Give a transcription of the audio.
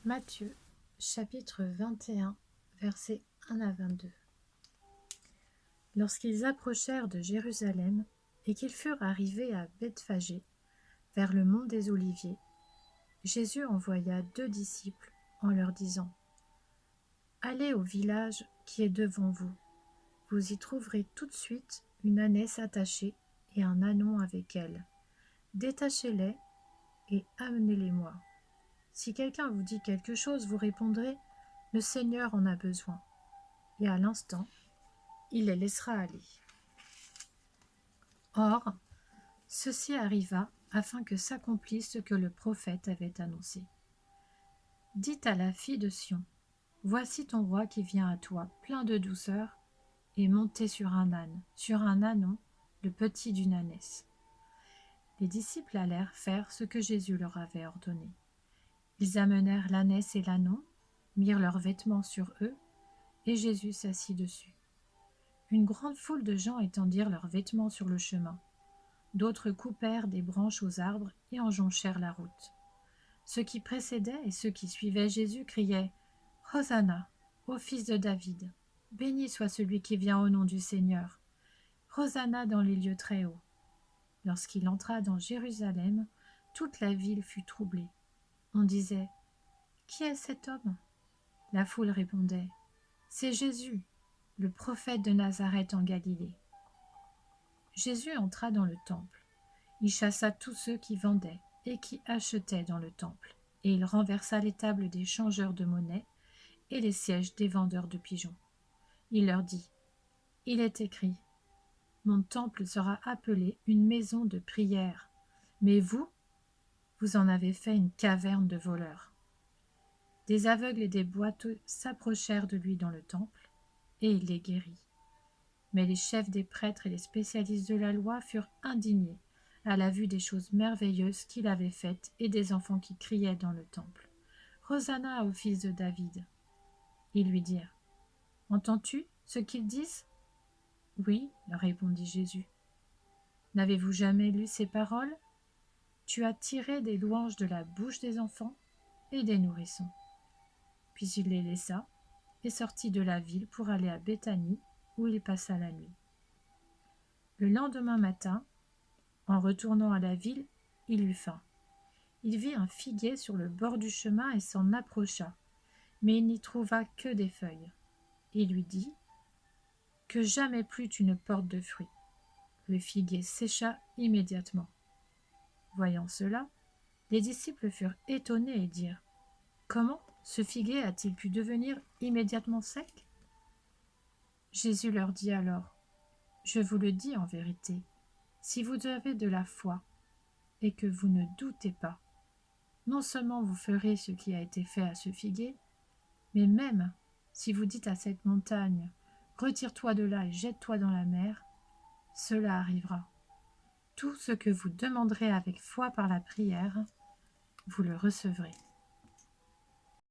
Matthieu, chapitre 21, versets 1 à 22. Lorsqu'ils approchèrent de Jérusalem et qu'ils furent arrivés à Bethphagée, vers le mont des Oliviers, Jésus envoya 2 disciples en leur disant : « Allez au village qui est devant vous. Vous y trouverez tout de suite une ânesse attachée et un ânon avec elle. Détachez-les et amenez-les-moi. Si quelqu'un vous dit quelque chose, vous répondrez : le Seigneur en a besoin. Et à l'instant, il les laissera aller. » Or, ceci arriva afin que s'accomplisse ce que le prophète avait annoncé. Dites à la fille de Sion : voici ton roi qui vient à toi, plein de douceur, et monté sur un âne, sur un ânon, le petit d'une ânesse. Les disciples allèrent faire ce que Jésus leur avait ordonné. Ils amenèrent l'ânesse et l'ânon, mirent leurs vêtements sur eux, et Jésus s'assit dessus. Une grande foule de gens étendirent leurs vêtements sur le chemin. D'autres coupèrent des branches aux arbres et en jonchèrent la route. Ceux qui précédaient et ceux qui suivaient Jésus criaient : « Hosanna, ô fils de David ! Béni soit celui qui vient au nom du Seigneur. Hosanna dans les lieux très hauts. » Lorsqu'il entra dans Jérusalem, toute la ville fut troublée. On disait : « Qui est cet homme ?» La foule répondait : « C'est Jésus, le prophète de Nazareth en Galilée. » Jésus entra dans le temple. Il chassa tous ceux qui vendaient et qui achetaient dans le temple, et il renversa les tables des changeurs de monnaie et les sièges des vendeurs de pigeons. Il leur dit : « Il est écrit : mon temple sera appelé une maison de prière, mais vous, vous en avez fait une caverne de voleurs. » Des aveugles et des boiteux s'approchèrent de lui dans le temple, et il les guérit. Mais les chefs des prêtres et les spécialistes de la loi furent indignés à la vue des choses merveilleuses qu'il avait faites et des enfants qui criaient dans le temple : « Hosanna au fils de David !» Ils lui dirent : « Entends-tu ce qu'ils disent ?» « Oui, leur répondit Jésus. « N'avez-vous jamais lu ces paroles ? Tu as tiré des louanges de la bouche des enfants et des nourrissons. » Puis il les laissa et sortit de la ville pour aller à Béthanie, où il passa la nuit. Le lendemain matin, en retournant à la ville, il eut faim. Il vit un figuier sur le bord du chemin et s'en approcha, mais il n'y trouva que des feuilles. Il lui dit : « Que jamais plus tu ne portes de fruits. » Le figuier sécha immédiatement. Voyant cela, les disciples furent étonnés et dirent : « Comment ce figuier a-t-il pu devenir immédiatement sec ? » Jésus leur dit alors : « Je vous le dis en vérité, si vous avez de la foi et que vous ne doutez pas, non seulement vous ferez ce qui a été fait à ce figuier, mais même si vous dites à cette montagne : retire-toi de là et jette-toi dans la mer, cela arrivera. Tout ce que vous demanderez avec foi par la prière, vous le recevrez. »